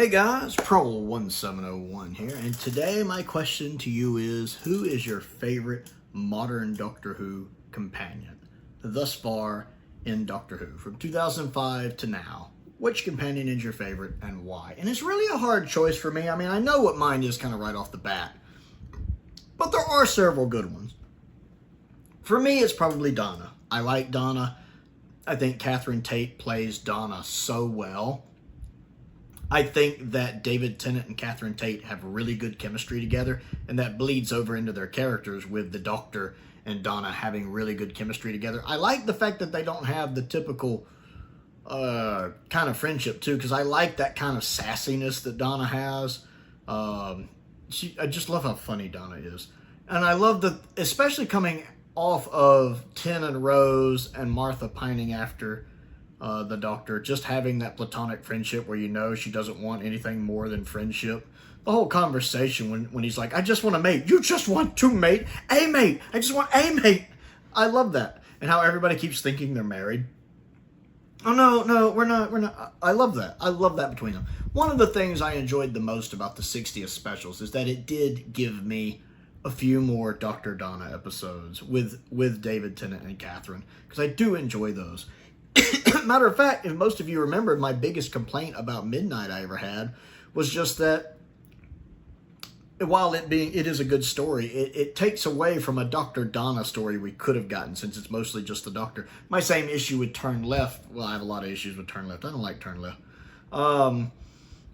Hey guys, Prowl 1701 here, and today my question to you is, who is your favorite modern Doctor Who companion thus far in Doctor Who? From 2005 to now, which companion is your favorite and why? And it's really a hard choice for me. I mean, I know what mine is kind of right off the bat, but there are several good ones. For me, it's probably Donna. I like Donna. I think Catherine Tate plays Donna so well. I think that David Tennant and Catherine Tate have really good chemistry together, and that bleeds over into their characters with the Doctor and Donna having really good chemistry together. I like the fact that they don't have the typical kind of friendship, too, because I like that kind of sassiness that Donna has. I just love how funny Donna is. And I love that, especially coming off of Ten and Rose and Martha pining after the Doctor, just having that platonic friendship where you know she doesn't want anything more than friendship. The whole conversation when he's like, I just want a mate. You just want to mate? A mate. I just want a mate. I love that. And how everybody keeps thinking they're married. Oh, no, we're not. I love that. I love that between them. One of the things I enjoyed the most about the 60th specials is that it did give me a few more Dr. Donna episodes with David Tennant and Catherine, because I do enjoy those. Matter of fact, if most of you remember, my biggest complaint about Midnight I ever had was just that while it is a good story, it takes away from a Dr. Donna story we could have gotten, since it's mostly just the Doctor. My same issue with Turn Left, well, I have a lot of issues with Turn Left. I don't like Turn Left.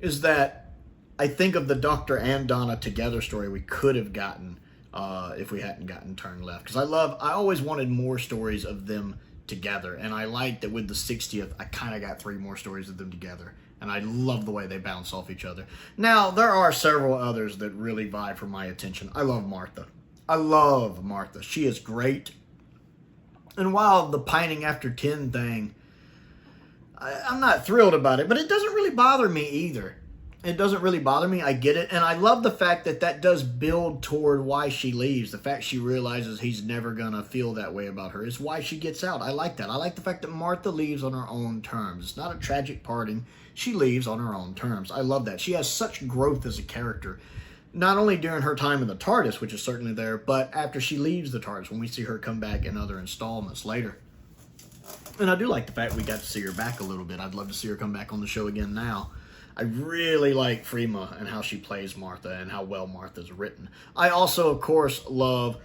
Is that I think of the Doctor and Donna together story we could have gotten if we hadn't gotten Turn Left. Because I always wanted more stories of them together, and I like that with the 60th I kind of got 3 more stories of them together, and I love the way they bounce off each other. Now there are several others that really vie for my attention. I love Martha. She is great, and while the pining after 10 thing, I'm not thrilled about it, but it doesn't really bother me either. It doesn't really bother me. I get it. And I love the fact that that does build toward why she leaves. The fact she realizes he's never going to feel that way about her is why she gets out. I like that. I like the fact that Martha leaves on her own terms. It's not a tragic parting. She leaves on her own terms. I love that. She has such growth as a character. Not only during her time in the TARDIS, which is certainly there, but after she leaves the TARDIS, when we see her come back in other installments later. And I do like the fact we got to see her back a little bit. I'd love to see her come back on the show again now. I really like Freema and how she plays Martha and how well Martha's written. I also, of course, love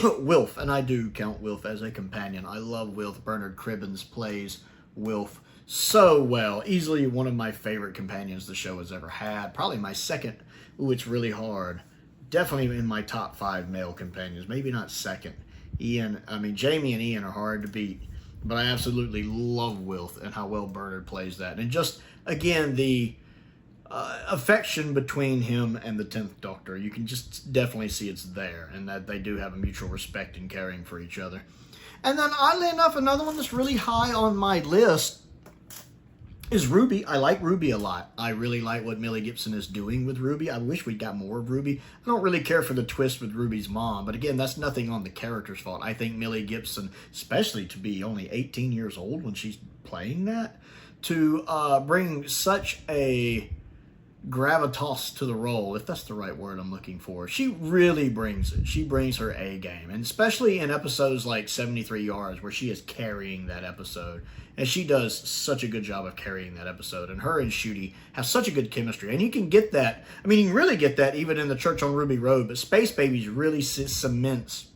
Wilf, and I do count Wilf as a companion. I love Wilf. Bernard Cribbins plays Wilf so well. Easily one of my favorite companions the show has ever had. Probably my second. Ooh, it's really hard. Definitely in my top 5 male companions. Maybe not second. Jamie and Ian are hard to beat. But I absolutely love Wilf and how well Bernard plays that. And just, again, the affection between him and the 10th Doctor. You can just definitely see it's there. And that they do have a mutual respect and caring for each other. And then, oddly enough, another one that's really high on my list is Ruby. I like Ruby a lot. I really like what Millie Gibson is doing with Ruby. I wish we'd got more of Ruby. I don't really care for the twist with Ruby's mom, but again, that's nothing on the character's fault. I think Millie Gibson, especially to be only 18 years old when she's playing that, to bring such a gravitas to the role, if that's the right word I'm looking for, she really brings it. She brings her A game, and especially in episodes like 73 Yards, where she is carrying that episode. And she does such a good job of carrying that episode. And her and Shooty have such a good chemistry. And you can get that. I mean, you can really get that even in the Church on Ruby Road. But Space Babies really cements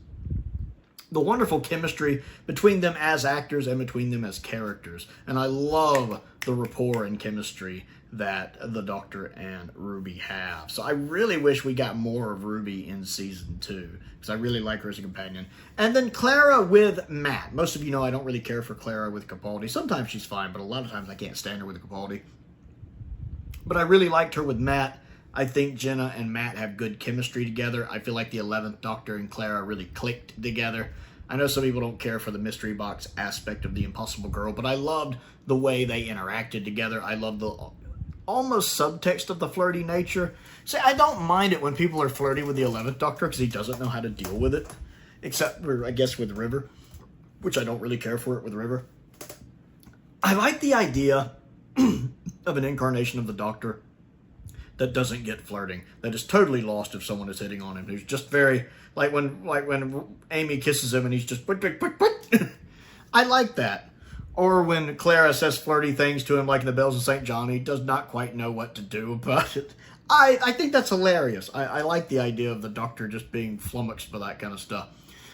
the wonderful chemistry between them as actors and between them as characters. And I love the rapport and chemistry that the Doctor and Ruby have. So I really wish we got more of Ruby in season 2, because I really like her as a companion. And then Clara with Matt. Most of you know I don't really care for Clara with Capaldi. Sometimes she's fine, but a lot of times I can't stand her with Capaldi. But I really liked her with Matt. I think Jenna and Matt have good chemistry together. I feel like the 11th Doctor and Clara really clicked together. I know some people don't care for the mystery box aspect of the Impossible Girl, but I loved the way they interacted together. I loved the almost subtext of the flirty nature. See, I don't mind it when people are flirty with the 11th Doctor, because he doesn't know how to deal with it. Except for, I guess, with River, which I don't really care for it with River. I like the idea of an incarnation of the Doctor that doesn't get flirting, that is totally lost if someone is hitting on him, who's just very, like when Amy kisses him and he's just, I like that. Or when Clara says flirty things to him, like in The Bells of St. John, he does not quite know what to do about it. I think that's hilarious. I like the idea of the Doctor just being flummoxed by that kind of stuff.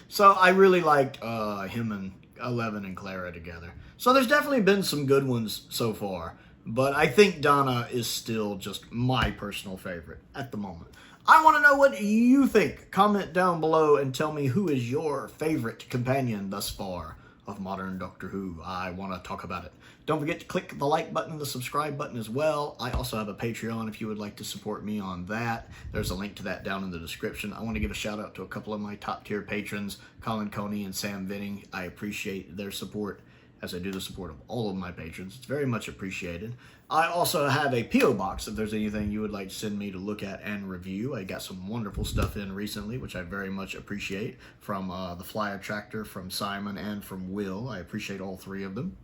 So I really liked him and Eleven and Clara together. So there's definitely been some good ones so far. But I think Donna is still just my personal favorite at the moment. I want to know what you think. Comment down below and tell me who is your favorite companion thus far of modern Doctor Who. I want to talk about it. Don't forget to click the like button and the subscribe button as well. I also have a Patreon if you would like to support me on that. There's a link to that down in the description. I want to give a shout out to a couple of my top tier patrons, Colin Coney and Sam Venning. I appreciate their support as I do the support of all of my patrons. It's very much appreciated. I also have a P.O. box if there's anything you would like to send me to look at and review. I got some wonderful stuff in recently, which I very much appreciate, from the Flyattractor, from Simon, and from Will. I appreciate all three of them.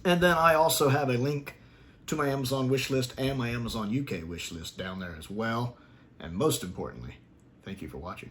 And then I also have a link to my Amazon wishlist and my Amazon UK wishlist down there as well. And most importantly, thank you for watching.